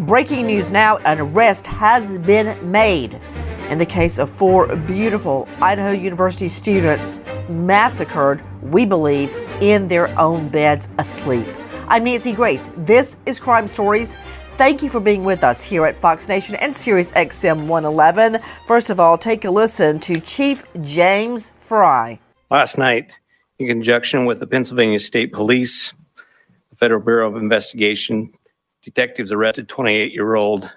Breaking news now, an arrest has been made in the case of 4 beautiful Idaho University students massacred, we believe, in their own beds asleep. I'm Nancy Grace. This is Crime Stories. Thank you for being with us here at Fox Nation and Sirius XM 111. First of all, take a listen to Chief James Fry. Last night, in conjunction with the Pennsylvania State Police, the Federal Bureau of Investigation, detectives arrested 28-year-old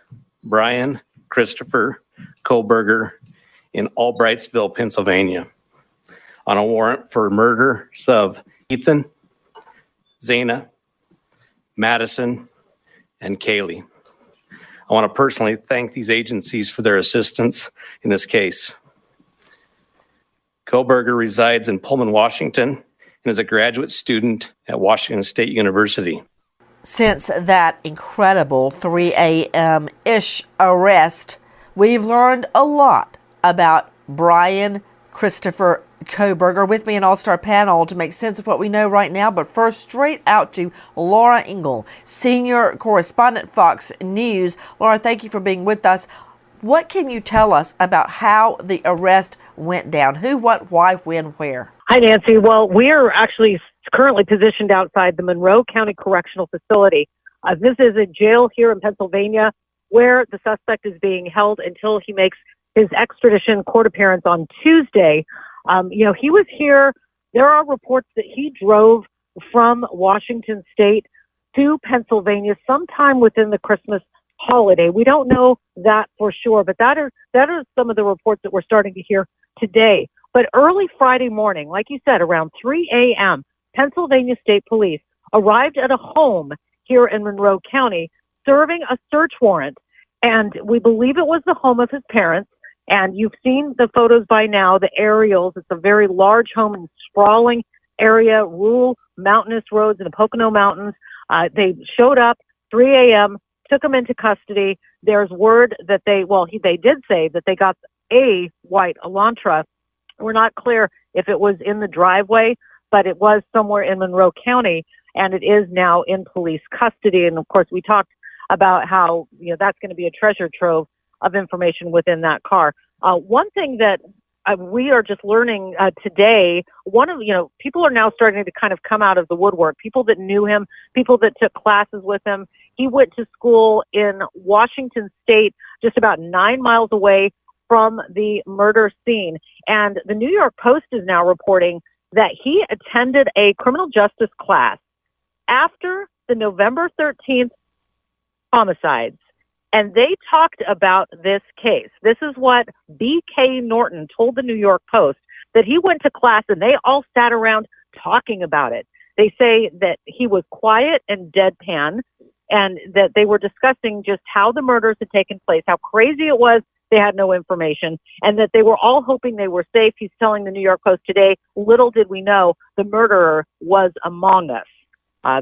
Brian Christopher Kohlberger in Albrightsville, Pennsylvania, on a warrant for murders of Ethan, Zana, Madison, and Kaylee. I want to personally thank these agencies for their assistance in this case. Kohlberger resides in Pullman, Washington, and is a graduate student at Washington State University. Since that incredible 3 a.m.-ish arrest, we've learned a lot about Brian Christopher Kohlberger. With me, an all-star panel to make sense of what we know right now. But first, straight out to Laura INGLE, senior correspondent, Fox News. Laura, thank you for being with us. What can you tell us about how the arrest went down? Who, what, why, when, where? Hi, Nancy. Well, we're actually currently positioned outside the Monroe County Correctional Facility. This is a jail here in Pennsylvania where the suspect is being held until he makes his extradition court appearance on Tuesday. He was here. There are reports that he drove from Washington State to Pennsylvania sometime within the Christmas holiday. We don't know that for sure, but that are some of the reports that we're starting to hear today. But early Friday morning, like you said, around 3 a.m., Pennsylvania State Police arrived at a home here in Monroe County serving a search warrant. And we believe it was the home of his parents. And you've seen the photos by now, the aerials. It's a very large home in a sprawling area, rural mountainous roads in the Pocono Mountains. They showed up 3 a.m., took him into custody. There's word that they did say that they got a white Elantra. We're not clear if it was in the driveway, but it was somewhere in Monroe County, and it is now in police custody. And of course, we talked about how that's going to be a treasure trove of information within that car. One thing that we are just learning today, people are now starting to kind of come out of the woodwork. People that knew him, people that took classes with him. He went to school in Washington State, just about 9 miles away from the murder scene. And the New York Post is now reporting that he attended a criminal justice class after the November 13th homicides. And they talked about this case. This is what B.K. Norton told the New York Post, that he went to class and they all sat around talking about it. They say that he was quiet and deadpan, and that they were discussing just how the murders had taken place, how crazy it was. They had no information, and that they were all hoping they were safe. He's telling the New York Post today, little did we know the murderer was among us.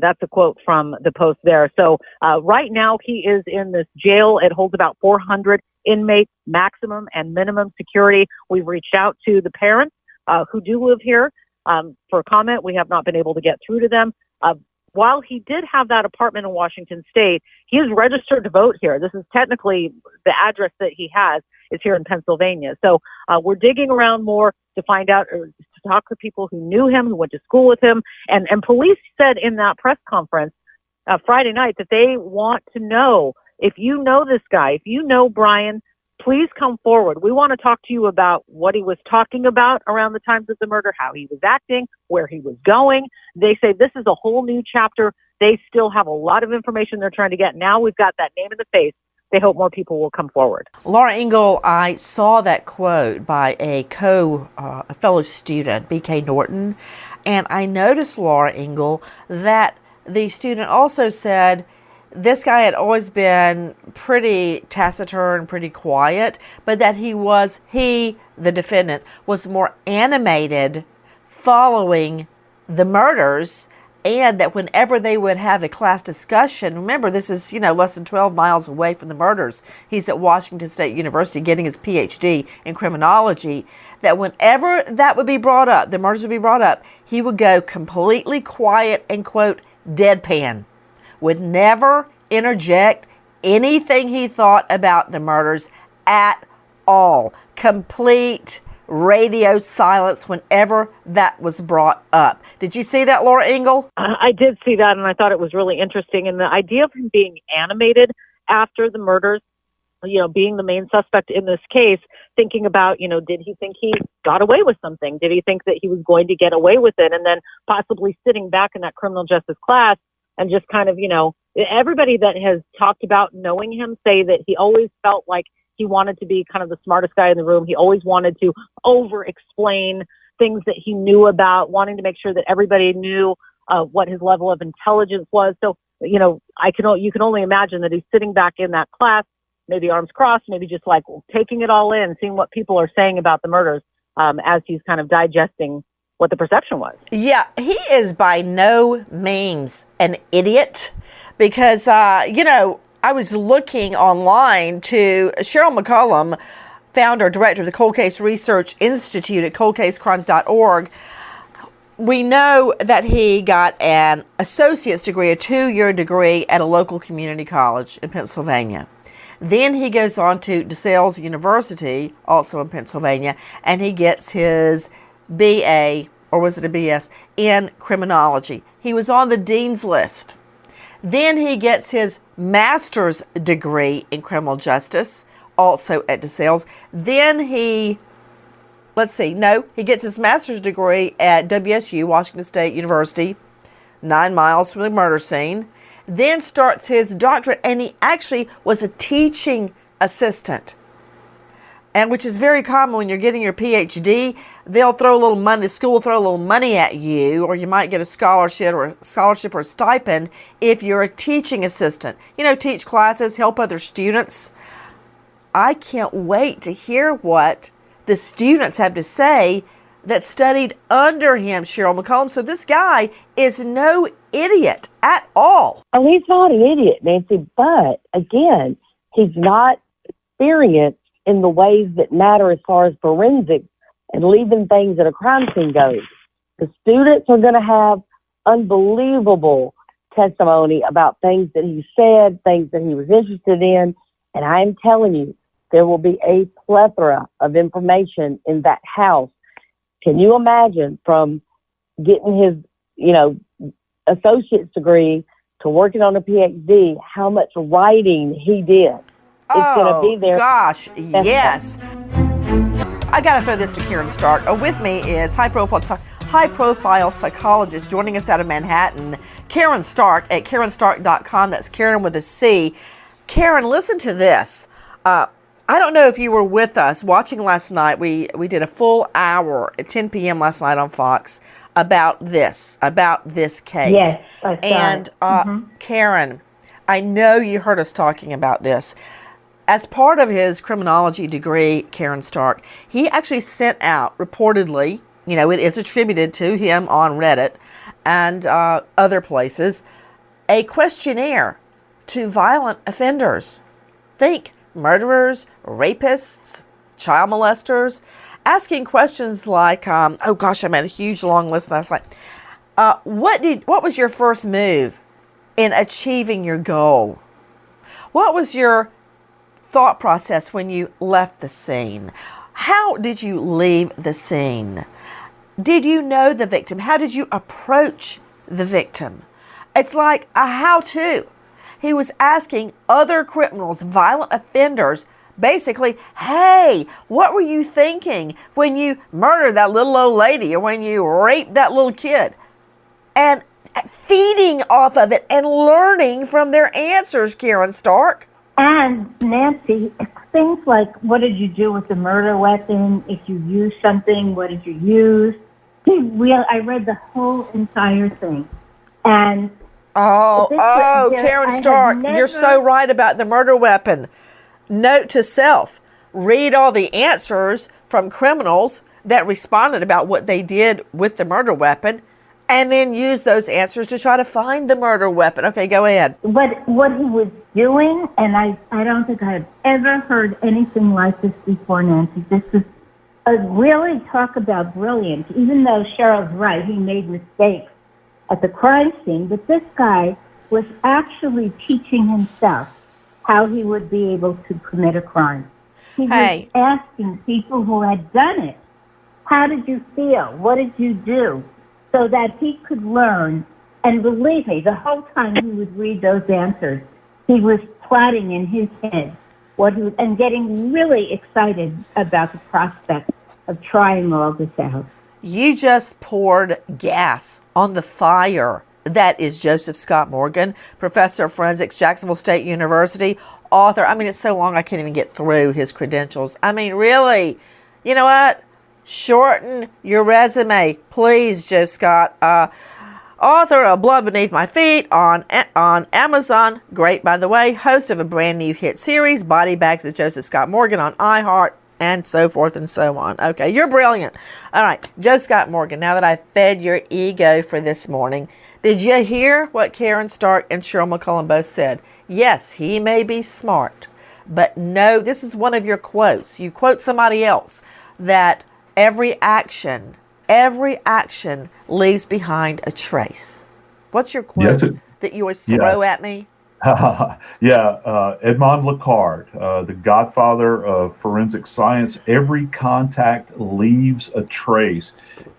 That's a quote from the Post there. So right now he is in this jail. It holds about 400 inmates, maximum and minimum security. We've reached out to the parents who do live here for comment. We have not been able to get through to them. While he did have that apartment in Washington State, he is registered to vote here. This is technically the address that he has is here in Pennsylvania. So we're digging around more to find out, or to talk to people who knew him, who went to school with him. And police said in that press conference Friday night that they want to know, if you know this guy, if you know Brian, please come forward. We want to talk to you about what he was talking about around the times of the murder, how he was acting, where he was going. They say this is a whole new chapter. They still have a lot of information they're trying to get. Now we've got that name in the face. They hope more people will come forward. Laura INGLE, I saw that quote by a fellow student, B.K. Norton, and I noticed, Laura INGLE, that the student also said this guy had always been pretty taciturn, pretty quiet, but that he, the defendant, was more animated following the murders, and that whenever they would have a class discussion, remember this is, less than 12 miles away from the murders. He's at Washington State University getting his PhD in criminology, that whenever that would be brought up, the murders would be brought up, he would go completely quiet and, quote, deadpan, would never interject anything he thought about the murders at all. Complete radio silence whenever that was brought up. Did you see that, Laura Ingle? I did see that, and I thought it was really interesting. And the idea of him being animated after the murders, being the main suspect in this case, thinking about, did he think he got away with something? Did he think that he was going to get away with it? And then possibly sitting back in that criminal justice class and just kind of, everybody that has talked about knowing him say that he always felt like he wanted to be kind of the smartest guy in the room. He always wanted to over-explain things that he knew about, wanting to make sure that everybody knew what his level of intelligence was. So, you can only imagine that he's sitting back in that class, maybe arms crossed, maybe just like taking it all in, seeing what people are saying about the murders as he's kind of digesting what the perception was. Yeah, he is by no means an idiot because, I was looking online to SHERYL McCollum, founder, director of the Cold Case Research Institute at coldcasecrimes.org. We know that he got an associate's degree, a 2-year degree at a local community college in Pennsylvania. Then he goes on to DeSales University, also in Pennsylvania, and he gets his BA, or was it a BS, in criminology. He was on the dean's list. Then he gets his master's degree in criminal justice, also at DeSales. Then he gets his master's degree at WSU, Washington State University, 9 miles from the murder scene. Then starts his doctorate, and he actually was a teaching assistant. And which is very common when you're getting your PhD. They'll throw a little money, the school will throw a little money at you, or you might get a scholarship or a stipend if you're a teaching assistant. Teach classes, help other students. I can't wait to hear what the students have to say that studied under him, SHERYL McCollum. So this guy is no idiot at all. Oh, he's not an idiot, Nancy, but again, he's not experienced in the ways that matter as far as forensics and leaving things at a crime scene goes. The students are going to have unbelievable testimony about things that he said, things that he was interested in, and I'm telling you, there will be a plethora of information in that house. Can you imagine from getting his, associate's degree to working on a PhD, how much writing he did? It's going to be there. Gosh, yes. I got to throw this to CARYN Stark. With me is high-profile psychologist joining us out of Manhattan, CARYN Stark at CARYNStark.com. That's CARYN with a C. CARYN, listen to this. I don't know if you were with us watching last night. We did a full hour at 10 p.m. last night on Fox about this case. Yes, I saw and it. CARYN, I know you heard us talking about this. As part of his criminology degree, CARYN Stark, he actually sent out, reportedly, it is attributed to him on Reddit and other places, a questionnaire to violent offenders. Think murderers, rapists, child molesters, asking questions like, I made a huge long list last night. What was your first move in achieving your goal? What was your thought process when you left the scene? How did you leave the scene? Did you know the victim? How did you approach the victim? It's like a how-to. He was asking other criminals, violent offenders, basically, hey, what were you thinking when you murdered that little old lady or when you raped that little kid? And feeding off of it and learning from their answers, CARYN Stark. And Nancy, things like, what did you do with the murder weapon? If you used something, what did you use? I read the whole entire thing. And CARYN Stark, you're so right about the murder weapon. Note to self, read all the answers from criminals that responded about what they did with the murder weapon, and then use those answers to try to find the murder weapon. Okay, go ahead. What he was doing, and I don't think I've ever heard anything like this before, Nancy. This is really, talk about brilliant. Even though Cheryl's right, he made mistakes at the crime scene, but this guy was actually teaching himself. how he would be able to commit a crime. He Hey. was asking people who had done it, how did you feel? What did you do? So that he could learn. And believe me, the whole time he would read those answers, he was plotting in his head what he was, and getting really excited about the prospect of trying all this out. You just poured gas on the fire. That is Joseph Scott Morgan, professor of forensics, Jacksonville State University, author. I mean, it's so long I can't even get through his credentials. I mean, really, you know what? Shorten your resume, please, Joe Scott. Author of Blood Beneath My Feet on Amazon. Great, by the way. Host of a brand new hit series, Body Bags with Joseph Scott Morgan on iHeart, and so forth and so on. Okay, you're brilliant. All right, Joe Scott Morgan, now that I've fed your ego for this morning, did you hear what Karen Stark and SHERYL McCollum both said? Yes, he may be smart, but no, this is one of your quotes. You quote somebody else that every action leaves behind a trace. What's your quote that you always throw at me? Edmond Locard, the godfather of forensic science. Every contact leaves a trace.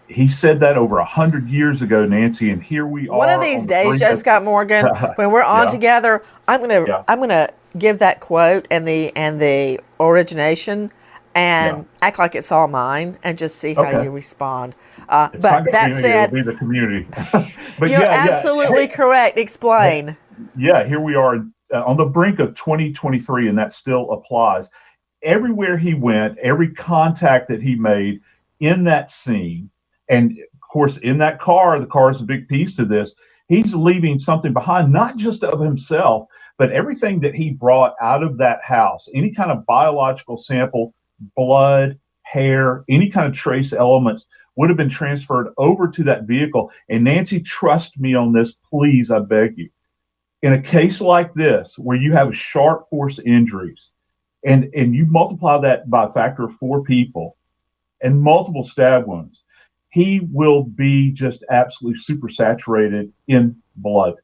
He said that over 100 years ago, Nancy, and here we are. One of these days, Joe Scott Morgan, when we're on together, I'm gonna give that quote and the origination and act like it's all mine and just see how you respond. But that said, it'll be the community. But you're absolutely correct. Explain. Here we are on the brink of 2023, and that still applies. Everywhere he went, every contact that he made in that scene, and of course in that car, the car is a big piece to this. He's leaving something behind, not just of himself, but everything that he brought out of that house, any kind of biological sample, blood, hair, any kind of trace elements would have been transferred over to that vehicle. And Nancy, trust me on this, please, I beg you. In a case like this, where you have sharp force injuries, and you multiply that by a factor of 4 people and multiple stab wounds, he will be just absolutely super saturated in blood.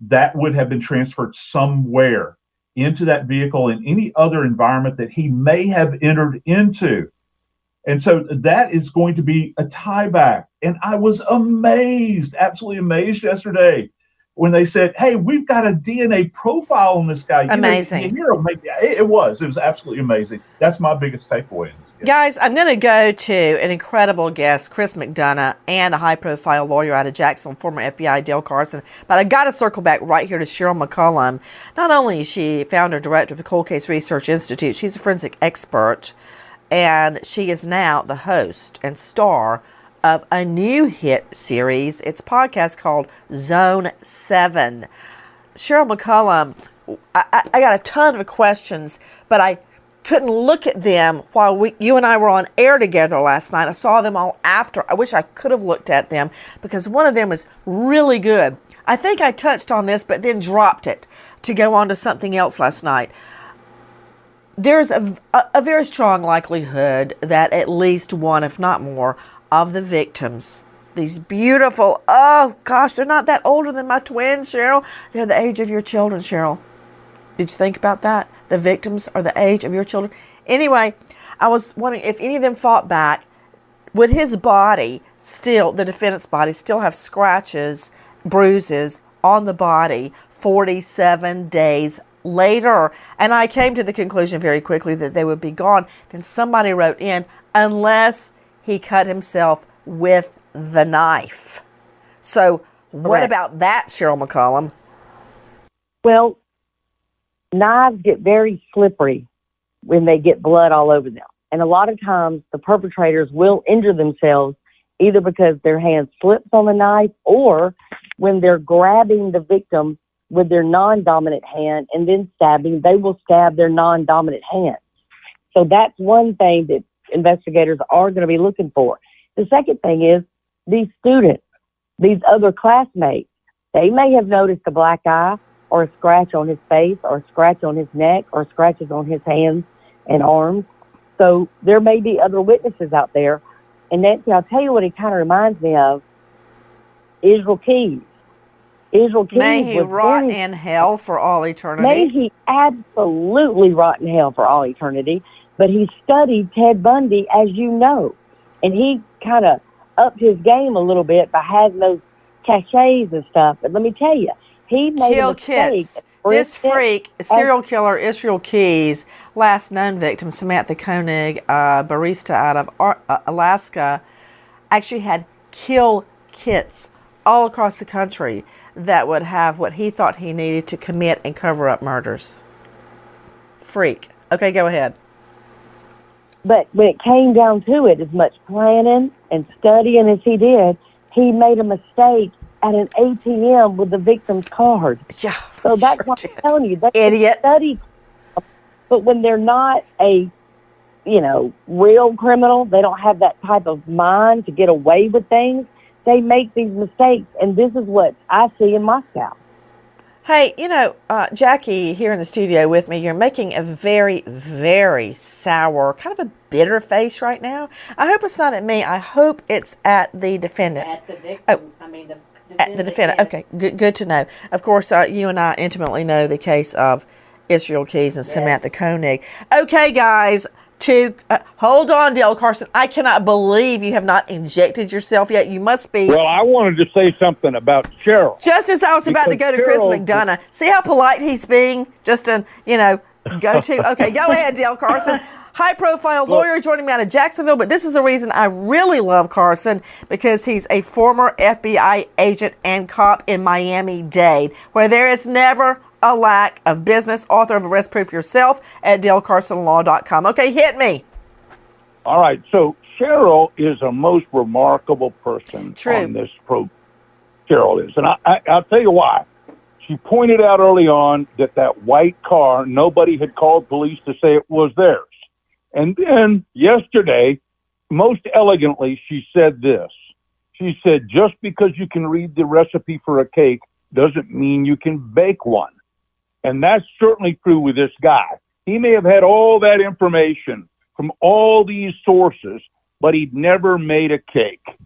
That would have been transferred somewhere into that vehicle and any other environment that he may have entered into. And so that is going to be a tie back. And I was amazed, absolutely amazed yesterday when they said, hey, we've got a DNA profile on this guy. Amazing. It was absolutely amazing. That's my biggest takeaway in this case. Guys, I'm going to go to an incredible guest, Chris McDonough, and a high-profile lawyer out of Jacksonville, former FBI Dale Carson. But I got to circle back right here to SHERYL McCollum. Not only is she founder and director of the Cold Case Research Institute, she's a forensic expert, and she is now the host and star of a new hit series. It's a podcast called Zone 7. SHERYL McCollum, I got a ton of questions, but I couldn't look at them while you and I were on air together last night. I saw them all after. I wish I could have looked at them because one of them was really good. I think I touched on this, but then dropped it to go on to something else last night. There's a very strong likelihood that at least one, if not more, of the victims, these beautiful, oh gosh, they're not that older than my twins, SHERYL. They're the age of your children, SHERYL. Did you think about that? The victims are the age of your children. Anyway, I was wondering if any of them fought back, would his body still, the defendant's body, still have scratches, bruises on the body 47 days later? And I came to the conclusion very quickly that they would be gone. Then somebody wrote in, unless he cut himself with the knife. So what about that, SHERYL McCollum? Well, knives get very slippery when they get blood all over them. And a lot of times the perpetrators will injure themselves either because their hand slips on the knife or when they're grabbing the victim with their non-dominant hand and then stabbing, they will stab their non-dominant hand. So that's one thing that investigators are going to be looking for. The second thing is these students, these other classmates, they may have noticed a black eye or a scratch on his face or a scratch on his neck or scratches on his hands and arms. So there may be other witnesses out there. And Nancy, I'll tell you what he kind of reminds me of. Israel Keys. Israel May Keys he was rot very, in hell for all eternity. may he absolutely rot in hell for all eternity, but he studied Ted Bundy, as you know, and he kind of upped his game a little bit by having those cachets and stuff. But let me tell you, he made Kill a mistake. kits. This freak, serial killer Israel Keys, last known victim, Samantha Koenig, barista out of Alaska, actually had kill kits all across the country that would have what he thought he needed to commit and cover up murders. Freak. Okay, go ahead. But when it came down to it, as much planning and studying as he did, he made a mistake at an ATM with the victim's card. Yeah. So that's sure what did. I'm telling you. They Idiot. study, but when they're not a, real criminal, they don't have that type of mind to get away with things. They make these mistakes, and this is what I see in Moscow. Hey, Jackie here in the studio with me, you're making a very, very sour, kind of a bitter face right now. I hope it's not at me. I hope it's at the defendant. At the victim. Oh. I mean, the At the defendant. yes. Okay, good to know. Of course, you and I intimately know the case of Israel Keys and Samantha Koenig. Okay, guys, hold on, Dale Carson. I cannot believe you have not injected yourself yet. You must be. Well, I wanted to say something about Cheryl. Just as I was about to go to Chris Cheryl- McDonough. See how polite he's being? Just go to. Okay, go ahead, Dale Carson. High-profile lawyer joining me out of Jacksonville, but this is the reason I really love Carson, because he's a former FBI agent and cop in Miami-Dade, where there is never a lack of business. Author of Arrest Proof Yourself at DaleCarsonLaw.com. Okay, hit me. All right, so Cheryl is a most remarkable person True. on this program. Cheryl is, and I'll tell you why. She pointed out early on that white car, nobody had called police to say it was theirs. And then yesterday, most elegantly, she said this. She said, just because you can read the recipe for a cake doesn't mean you can bake one. And that's certainly true with this guy. He may have had all that information from all these sources, but he'd never made a cake.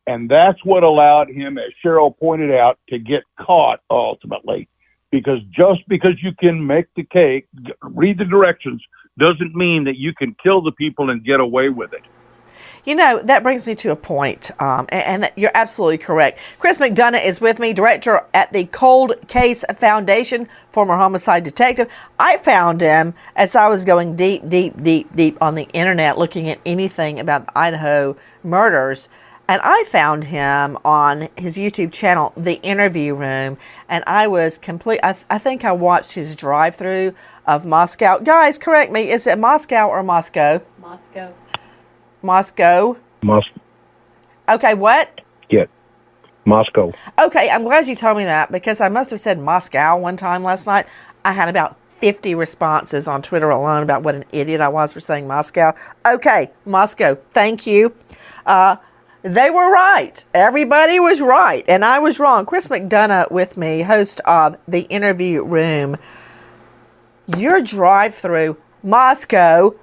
And that's what allowed him, as Cheryl pointed out, to get caught ultimately. Because just because you can make the cake, read the directions, doesn't mean that you can kill the people and get away with it. That brings me to a point, and you're absolutely correct. Chris McDonough is with me, director at the Cold Case Foundation, former homicide detective. I found him as I was going deep on the internet, looking at anything about the Idaho murders. And I found him on his YouTube channel, The Interview Room, and I was I think I watched his drive-through of Moscow. Guys, correct me. Is it Moscow or Moscow? Moscow. Moscow. Okay, what? Yeah, Moscow. Okay, I'm glad you told me that, because I must have said Moscow one time last night. I had about 50 responses on Twitter alone about what an idiot I was for saying Moscow. Okay, Moscow. Thank you. They were right. Everybody was right, and I was wrong. Chris McDonough with me, host of The Interview Room. Your drive-through, Moscow,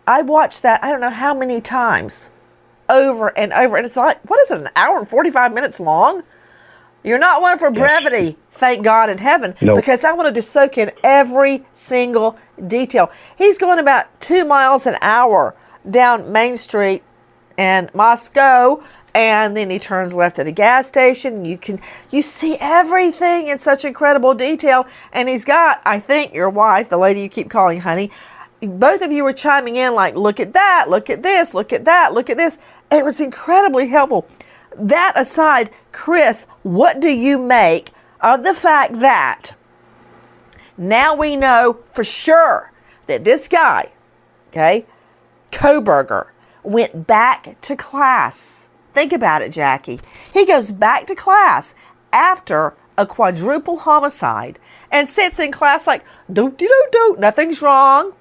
I watched that I don't know how many times, over and over. And it's like, what is it, an hour and 45 minutes long? You're not one for brevity, thank God in heaven, because I wanted to soak in every single detail. He's going about 2 miles an hour down Main Street in Moscow, and then he turns left at a gas station. You see everything in such incredible detail. And he's got, I think, your wife, the lady you keep calling honey, both of you were chiming in like, look at that, look at this, look at that, look at this. It was incredibly helpful. That aside, Chris, what do you make of the fact that now we know for sure that this guy, Koberger, went back to class. Think about it, Jackie. He goes back to class after a quadruple homicide and sits in class like, do, nothing's wrong.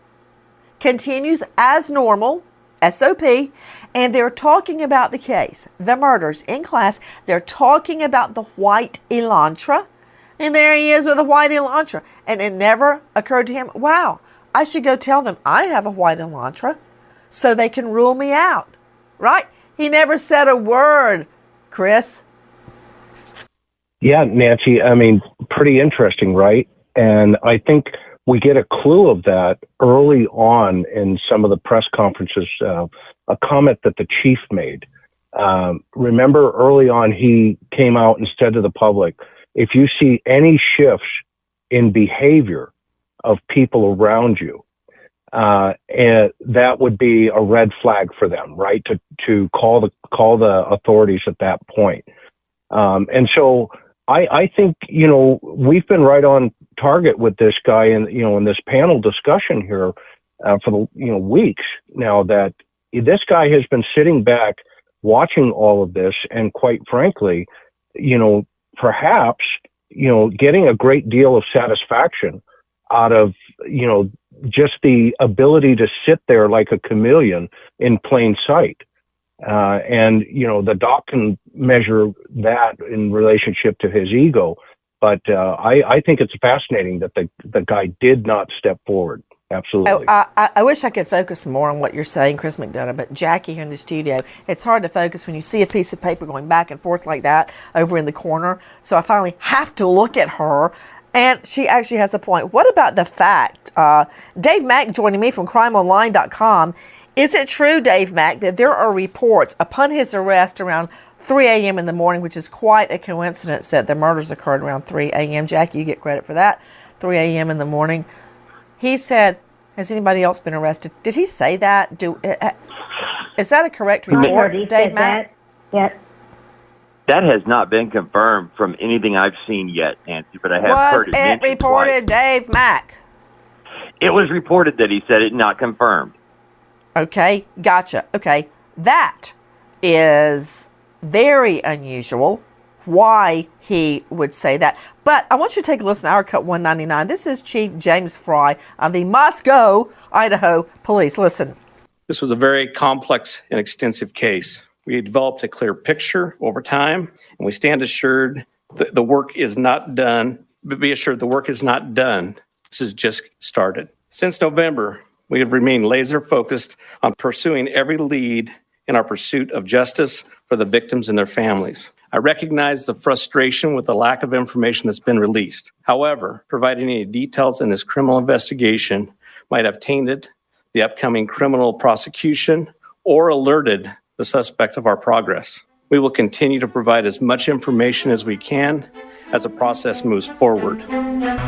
Continues as normal, SOP, and they're talking about the case, the murders in class. They're talking about the white Elantra, and there he is with a white Elantra. And it never occurred to him, wow, I should go tell them I have a white Elantra so they can rule me out, right? He never said a word, Chris. Yeah, Nancy, I mean, pretty interesting, right? And I think we get a clue of that early on in some of the press conferences, a comment that the chief made. Remember early on, he came out and said to the public, if you see any shifts in behavior of people around you, and that would be a red flag for them, right? To call the authorities at that point. And so I think, we've been right on target with this guy in this panel discussion here for the, weeks now, that this guy has been sitting back watching all of this, and quite frankly, perhaps, getting a great deal of satisfaction out of, just the ability to sit there like a chameleon in plain sight. And the doc can measure that in relationship to his ego. But I think it's fascinating that the guy did not step forward. Absolutely. I wish I could focus more on what you're saying, Chris McDonough, but Jackie here in the studio, it's hard to focus when you see a piece of paper going back and forth like that over in the corner. So I finally have to look at her, and she actually has a point. What about the fact, Dave Mack joining me from crimeonline.com, is it true, Dave Mack, that there are reports upon his arrest around 3 a.m. in the morning, which is quite a coincidence that the murders occurred around 3 a.m. Jackie, you get credit for that. 3 a.m. in the morning. He said, has anybody else been arrested? Did he say that? Is that a correct report, Dave Mack? Yes. That has not been confirmed from anything I've seen yet, Nancy, but I have heard it mentioned reported, twice. Dave Mack? It was reported that he said it, not confirmed. Okay, gotcha. Okay, that is very unusual, why he would say that. But I want you to take a listen to our cut 199. This is Chief James Fry of the Moscow, Idaho Police. Listen. This was a very complex and extensive case. We developed a clear picture over time, and we stand assured that the work is not done. But be assured the work is not done. This has just started. Since November, we have remained laser focused on pursuing every lead in our pursuit of justice for the victims and their families. I recognize the frustration with the lack of information that's been released. However, providing any details in this criminal investigation might have tainted the upcoming criminal prosecution or alerted the suspect of our progress. We will continue to provide as much information as we can as the process moves forward.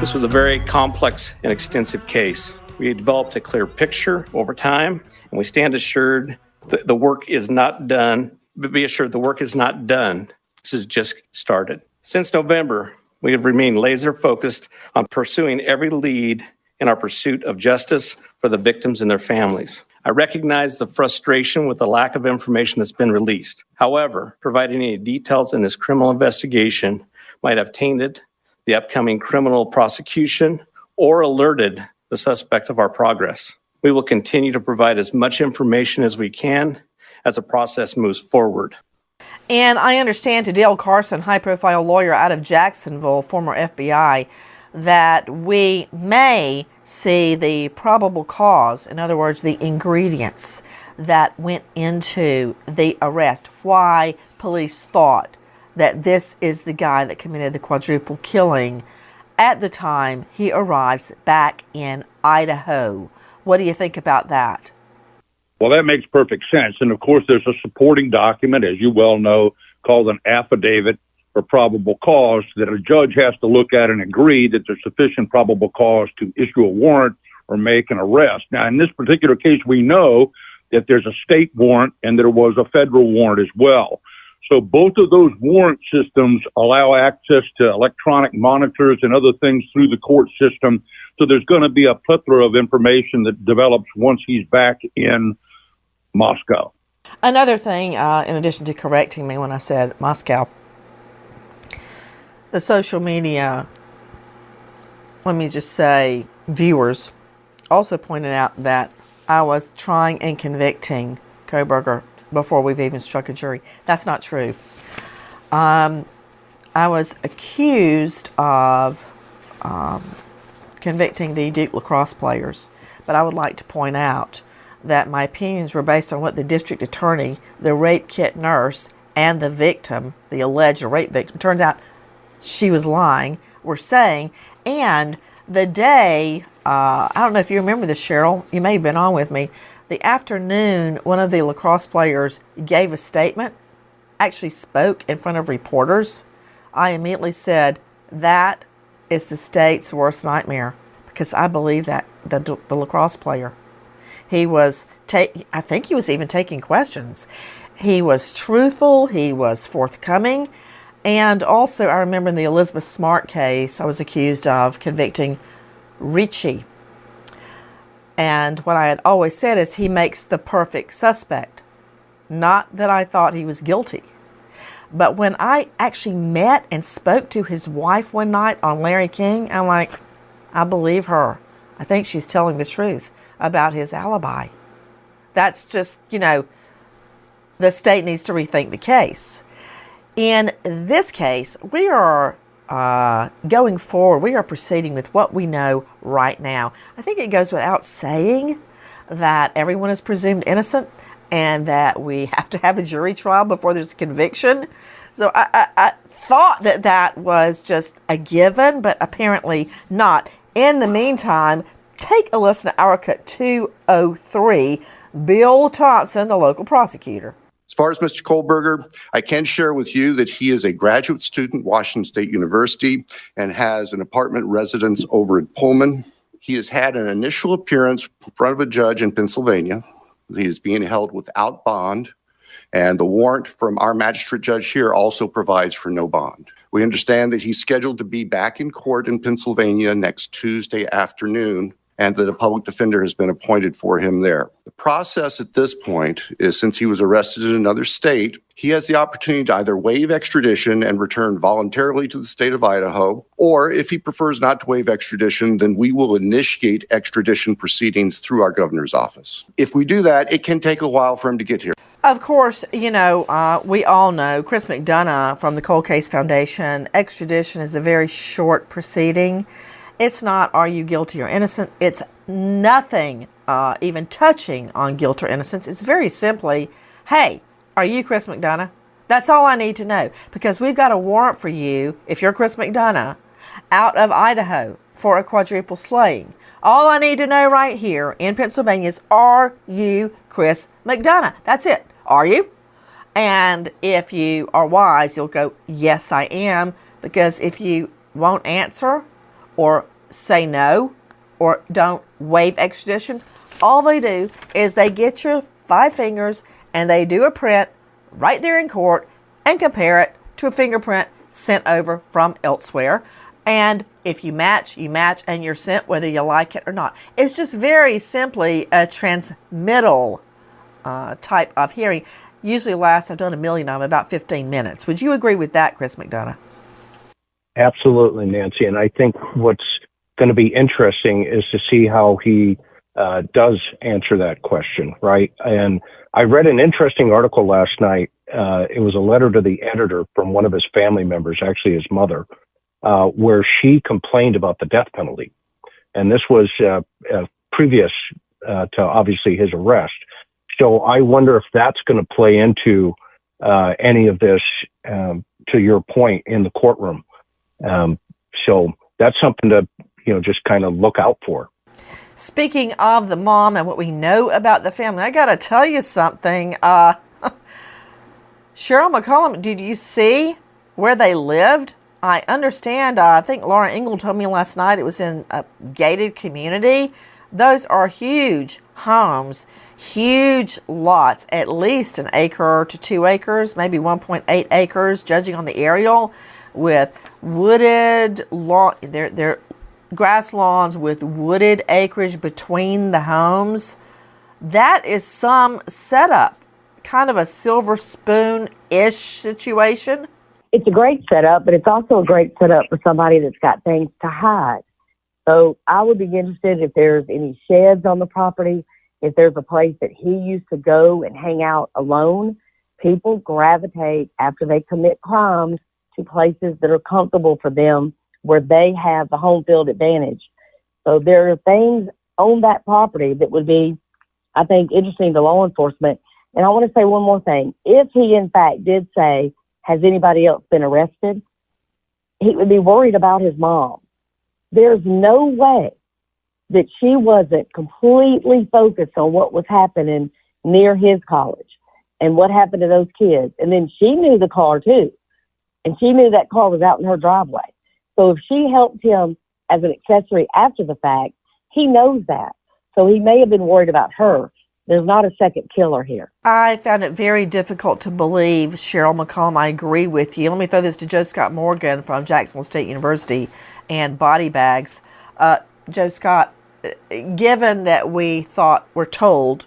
This was a very complex and extensive case. We developed a clear picture over time, and we stand assured that the work is not done. But be assured the work is not done. This has just started. Since November, we have remained laser focused on pursuing every lead in our pursuit of justice for the victims and their families. I recognize the frustration with the lack of information that's been released. However, providing any details in this criminal investigation might have tainted the upcoming criminal prosecution or alerted the suspect of our progress. We will continue to provide as much information as we can as the process moves forward. And I understand to Dale Carson, high-profile lawyer out of Jacksonville, former FBI, that we may see the probable cause, in other words, the ingredients that went into the arrest, why police thought that this is the guy that committed the quadruple killing at the time he arrives back in Idaho. What do you think about that? Well, that makes perfect sense. And of course, there's a supporting document, as you well know, called an affidavit for probable cause that a judge has to look at and agree that there's sufficient probable cause to issue a warrant or make an arrest. Now, in this particular case, we know that there's a state warrant and there was a federal warrant as well. So both of those warrant systems allow access to electronic monitors and other things through the court system. So there's going to be a plethora of information that develops once he's back in Moscow. Another thing, in addition to correcting me when I said Moscow, the social media, let me just say, viewers also pointed out that I was trying and convicting Kohberger before we've even struck a jury. That's not true. I was accused of convicting the Duke lacrosse players, but I would like to point out that my opinions were based on what the district attorney, the rape kit nurse, and the victim, the alleged rape victim, turns out she was lying, were saying. And the day, I don't know if you remember this, Sheryl, you may have been on with me. The afternoon, one of the lacrosse players gave a statement, actually spoke in front of reporters. I immediately said, that is the state's worst nightmare, because I believe that the lacrosse player, he was, I think he was even taking questions. He was truthful, he was forthcoming. And also, I remember in the Elizabeth Smart case, I was accused of convicting Ricci. And what I had always said is he makes the perfect suspect. Not that I thought he was guilty. But when I actually met and spoke to his wife one night on Larry King, I'm like, I believe her. I think she's telling the truth about his alibi. That's just, the state needs to rethink the case. In this case, we are going forward. We are proceeding with what we know right now. I think it goes without saying that everyone is presumed innocent and that we have to have a jury trial before there's a conviction. So I thought that was just a given, but apparently not. In the meantime, take a listen to our cut 203, Bill Thompson, the local prosecutor. As far as Mr. Kohlberger, I can share with you that he is a graduate student at Washington State University and has an apartment residence over at Pullman. He has had an initial appearance in front of a judge in Pennsylvania. He is being held without bond, and the warrant from our magistrate judge here also provides for no bond. We understand that he's scheduled to be back in court in Pennsylvania next Tuesday afternoon, and that a public defender has been appointed for him there. The process at this point is, since he was arrested in another state, he has the opportunity to either waive extradition and return voluntarily to the state of Idaho, or if he prefers not to waive extradition, then we will initiate extradition proceedings through our governor's office. If we do that, it can take a while for him to get here. Of course, we all know, Chris McDonough from the Cold Case Foundation, extradition is a very short proceeding. It's not, are you guilty or innocent? It's nothing even touching on guilt or innocence. It's very simply, hey, are you Chris McDonough? That's all I need to know, because we've got a warrant for you, if you're Chris McDonough, out of Idaho for a quadruple slaying. All I need to know right here in Pennsylvania is, are you Chris McDonough? That's it. Are you? And if you are wise, you'll go, yes, I am, because if you won't answer or say no, or don't waive extradition, all they do is they get your 5 fingers and they do a print right there in court and compare it to a fingerprint sent over from elsewhere. And if you match, and you're sent whether you like it or not. It's just very simply a transmittal type of hearing. Usually lasts, I've done a million of them, about 15 minutes. Would you agree with that, Chris McDonough? Absolutely, Nancy. And I think what's going to be interesting is to see how he does answer that question, right? And I read an interesting article last night. It was a letter to the editor from one of his family members, actually his mother, where she complained about the death penalty. And this was previous to obviously his arrest. So I wonder if that's going to play into any of this, to your point, in the courtroom. So that's something to, just kind of look out for. Speaking of the mom and what we know about the family, I got to tell you something. SHERYL McCollum, did you see where they lived? I understand. I think Laura INGLE told me last night it was in a gated community. Those are huge homes, huge lots, at least 1 acre to 2 acres, maybe 1.8 acres, judging on the aerial, with wooded lawn. They're grass lawns with wooded acreage between the homes. That is some setup, kind of a Silver Spoon-ish situation. It's a great setup, but it's also a great setup for somebody that's got things to hide. So I would be interested if there's any sheds on the property, if there's a place that he used to go and hang out alone. People gravitate after they commit crimes to places that are comfortable for them, where they have the home field advantage. So there are things on that property that would be, I think, interesting to law enforcement. And I want to say one more thing. If he, in fact, did say, has anybody else been arrested? he would be worried about his mom. There's no way that she wasn't completely focused on what was happening near his college and what happened to those kids. And then she knew the car too. And she knew that car was out in her driveway. So if she helped him as an accessory after the fact, he knows that. So he may have been worried about her. There's not a second killer here. I found it very difficult to believe, SHERYL McCollum. I agree with you. Let me throw this to Joe Scott Morgan from Jacksonville State University and Body Bags. Joe Scott, given that we're told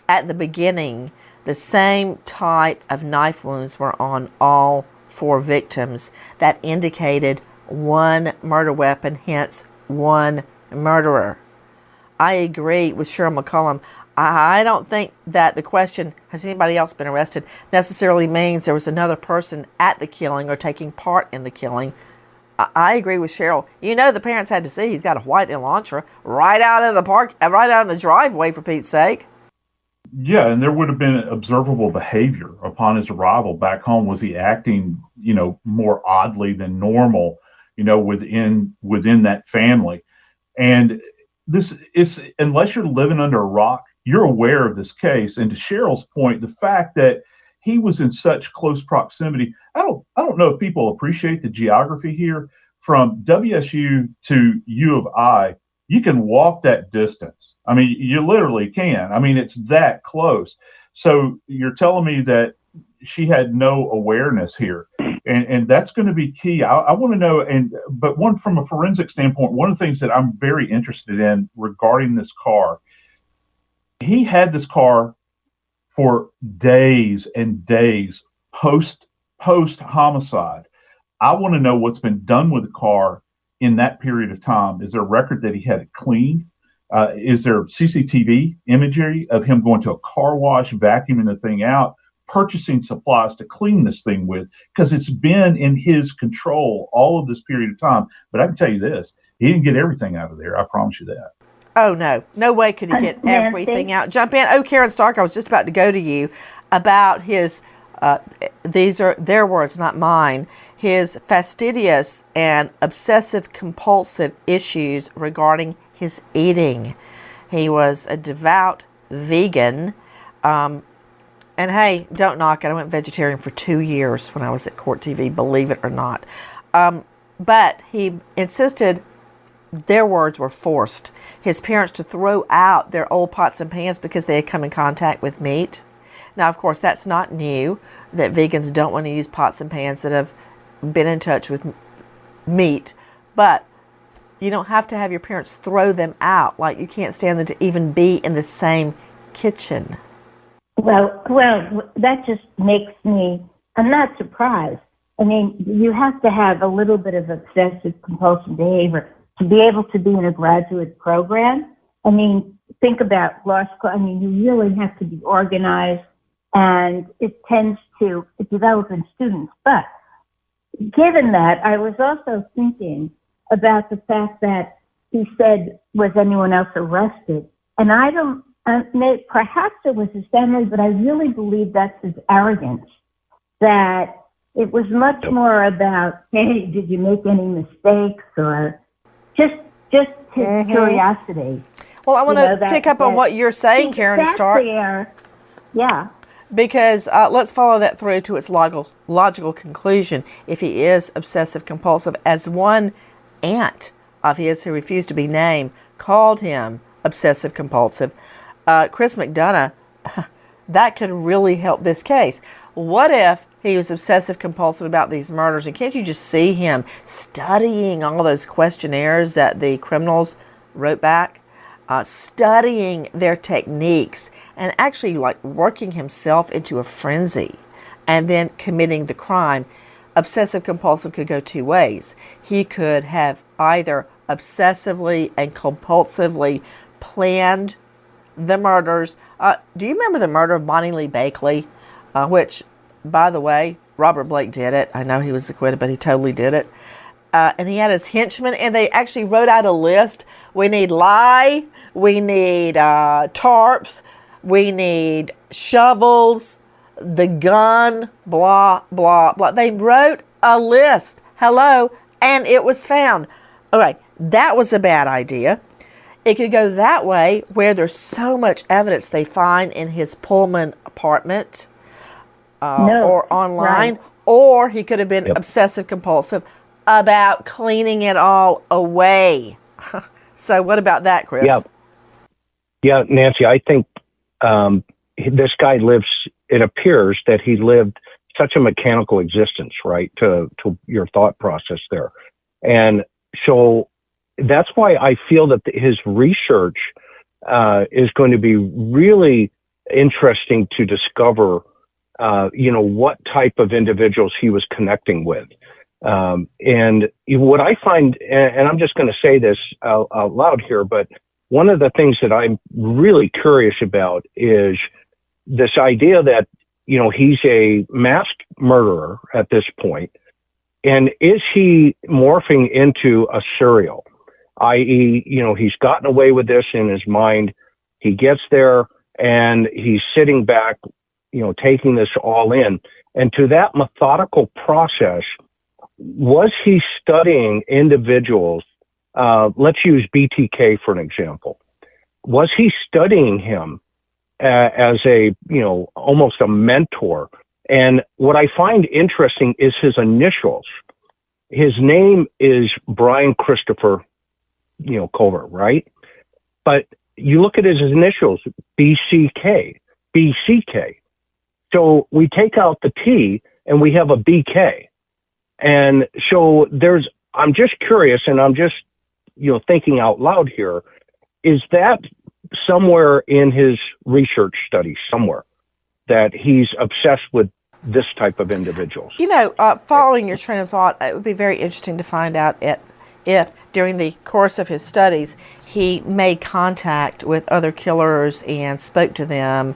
at the beginning the same type of knife wounds were on all 4 victims, that indicated one murder weapon, hence one murderer. I agree with SHERYL McCollum. I don't think that the question, has anybody else been arrested, necessarily means there was another person at the killing or taking part in the killing. I agree with Cheryl. You know, the parents had to see he's got a white Elantra right out of the park, right out of the driveway, for Pete's sake. Yeah, and there would have been observable behavior upon his arrival back home. Was he acting, more oddly than normal, within that family? And this is, unless you're living under a rock, you're aware of this case. And to Cheryl's point, the fact that he was in such close proximity, I don't know if people appreciate the geography here. From WSU to U of I, you can walk that distance. I mean, you literally can. I mean, it's that close. So you're telling me that she had no awareness here, and that's going to be key. I want to know, but from a forensic standpoint, one of the things that I'm very interested in regarding this car, he had this car for days and days post homicide. I want to know what's been done with the car in that period of time. Is there a record that he had it cleaned? Is there CCTV imagery of him going to a car wash, vacuuming the thing out, purchasing supplies to clean this thing with? Because it's been in his control all of this period of time. But I can tell you this, he didn't get everything out of there. I promise you that. Oh, no way could he get everything out. Jump in. Oh, Karen Stark, I was just about to go to you about his, these are their words, not mine, his fastidious and obsessive compulsive issues regarding his eating. He was a devout vegan. And hey, don't knock it. I went vegetarian for 2 years when I was at Court TV, believe it or not. But he insisted, their words were forced, his parents to throw out their old pots and pans because they had come in contact with meat. Now, of course, that's not new, that vegans don't want to use pots and pans that have been in touch with meat. But you don't have to have your parents throw them out. Like, you can't stand them to even be in the same kitchen. Well, that just makes me, I'm not surprised. I mean, you have to have a little bit of obsessive compulsive behavior to be able to be in a graduate program. I mean, think about law school. I mean, you really have to be organized, and it tends to develop in students. But given that, I was also thinking about the fact that he said, was anyone else arrested? And I don't, perhaps it was his family, but I really believe that's his arrogance, that it was much more about, hey, did you make any mistakes, or just his curiosity. Well, I want to pick up on what you're saying, Karen Stark. Yeah. Because let's follow that through to its logical conclusion. If he is obsessive compulsive, as one aunt of his who refused to be named called him obsessive compulsive, Chris McDonough, that could really help this case. What if he was obsessive compulsive about these murders? And can't you just see him studying all those questionnaires that the criminals wrote back, studying their techniques, and actually like working himself into a frenzy and then committing the crime? Obsessive compulsive could go 2 ways. He could have either obsessively and compulsively planned the murders. Do you remember the murder of Bonnie Lee Bakley? Which, by the way, Robert Blake did it. I know he was acquitted, but he totally did it. And he had his henchmen, and they actually wrote out a list. We need lye, we need tarps, we need shovels, the gun, blah, blah, blah. They wrote a list. Hello. and it was found. All right, that was a bad idea. It could go that way, where there's so much evidence they find in his Pullman apartment or online, or he could have been obsessive compulsive about cleaning it all away. So what about that, Chris? Yeah, Nancy, I think this guy lives, it appears that he lived such a mechanical existence, right, to your thought process there. And so that's why I feel that his research is going to be really interesting to discover, what type of individuals he was connecting with. And what I find, and I'm just going to say this out loud here, but one of the things that I'm really curious about is this idea that, he's a masked murderer at this point. And is he morphing into a serial? I.e., he's gotten away with this in his mind. He gets there and he's sitting back, taking this all in. And to that methodical process, was he studying individuals? Let's use BTK for an example. Was he studying him as a, almost a mentor? And what I find interesting is his initials. His name is Brian Christopher, Culver, right? But you look at his initials, BCK. So we take out the T and we have a BK. And so I'm just curious, and I'm just, thinking out loud here, is that somewhere in his research study somewhere that he's obsessed with this type of individuals? Following your train of thought, it would be very interesting to find out if during the course of his studies, he made contact with other killers and spoke to them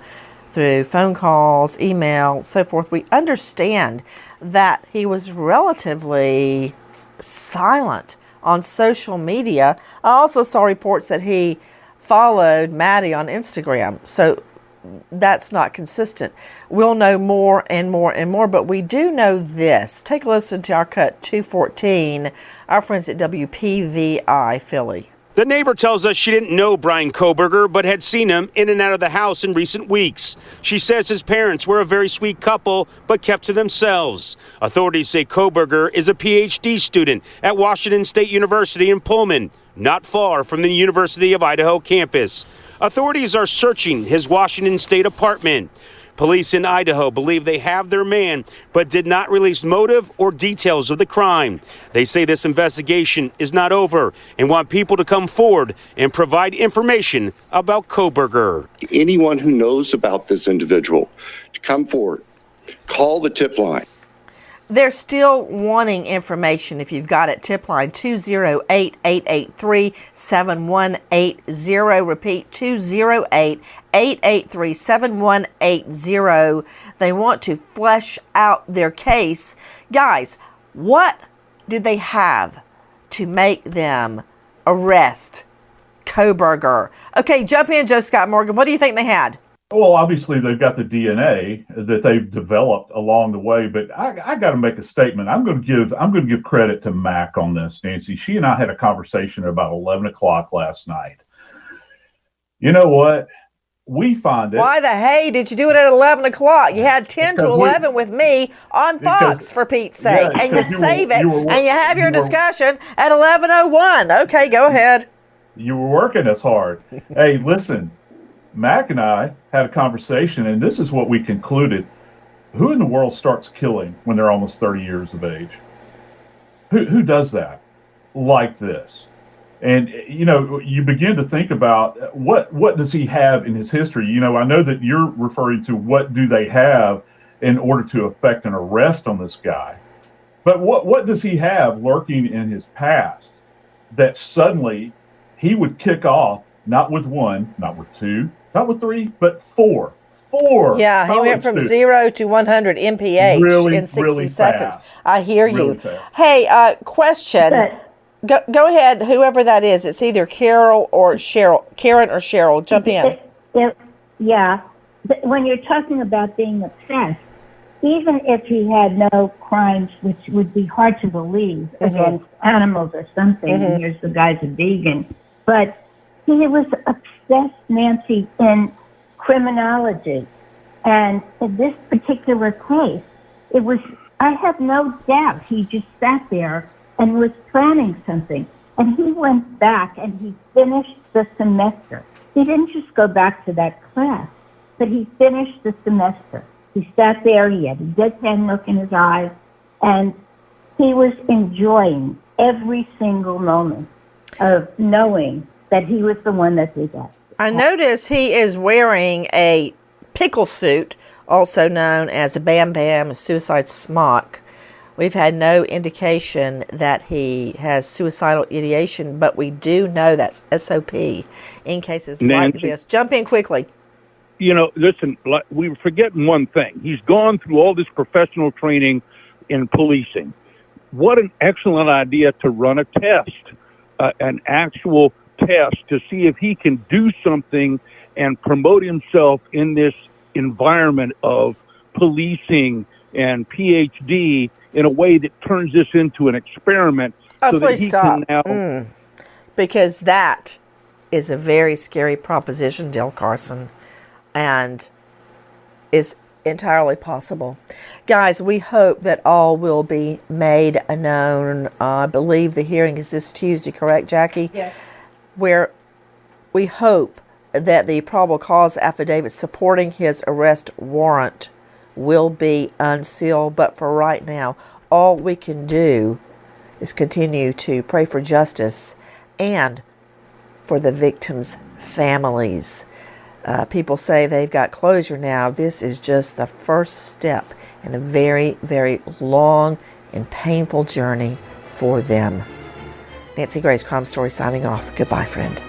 through phone calls, email, so forth. We understand that he was relatively silent on social media. I also saw reports that he followed Maddie on Instagram. So that's not consistent. We'll know more and more and more, but we do know this. Take a listen to our cut 214, our friends at WPVI Philly. The neighbor tells us she didn't know Brian Kohberger, but had seen him in and out of the house in recent weeks. She says his parents were a very sweet couple, but kept to themselves. Authorities say Kohberger is a PhD student at Washington State University in Pullman, not far from the University of Idaho campus. Authorities are searching his Washington State apartment. Police in Idaho believe they have their man, but did not release motive or details of the crime. They say this investigation is not over and want people to come forward and provide information about Kohberger. Anyone who knows about this individual to come forward, call the tip line. They're still wanting information. If you've got it, tip line 208-883-7180. Repeat, 208-883-7180. They want to flesh out their case. Guys, what did they have to make them arrest Kohberger? Okay, jump in, Joe Scott Morgan. What do you think they had? Well, obviously they've got the DNA that they've developed along the way, but I got to make a statement. I'm going to give credit to MACK on this, Nancy. She and I had a conversation at about 11 o'clock last night. You know what? We find it. Why the hey did you do it at 11 o'clock? You had 10 to 11 with me on Fox, for Pete's sake. Yeah, and you save it, and you have your discussion at 11:01. Okay, go ahead. You were working us hard. Hey, listen. Mac and I had a conversation, and this is what we concluded. Who in the world starts killing when they're almost 30 years of age? Who does that like this? And, you begin to think about what does he have in his history? I know that you're referring to what do they have in order to effect an arrest on this guy. But what does he have lurking in his past that suddenly he would kick off, not with one, not with two, not with three, but four. Yeah, he went from 0 to 100 MPH in 60 seconds. Fast. I hear you. Fast. Hey, question. Go ahead, whoever that is. It's either CARYN or SHERYL. Jump in. Yeah. When you're talking about being obsessed, even if he had no crimes, which would be hard to believe, against animals or something, and here's the guy's a vegan, but he was obsessed, Nancy, in criminology. And in this particular case, I have no doubt he just sat there and was planning something. And he went back and he finished the semester. He didn't just go back to that class, but he finished the semester. He sat there, he had a deadpan look in his eyes, and he was enjoying every single moment of knowing that he was the one that did that. I notice he is wearing a pickle suit, also known as a Bam Bam suicide smock. We've had no indication that he has suicidal ideation, but we do know that's SOP in cases like this. Jump in quickly. You know, listen, we were forgetting one thing. He's gone through all this professional training in policing. What an excellent idea to run a test, an actual test to see if he can do something and promote himself in this environment of policing and PhD in a way that turns this into an experiment. Oh, please stop. Because that is a very scary proposition, Dale Carson, and is entirely possible. Guys, we hope that all will be made known. I believe the hearing is this Tuesday, correct, Jackie? Yes. Where we hope that the probable cause affidavit supporting his arrest warrant will be unsealed. But for right now, all we can do is continue to pray for justice and for the victims' families. People say they've got closure now. This is just the first step in a very, very long and painful journey for them. Nancy Grace, Crime Story, signing off. Goodbye, friend.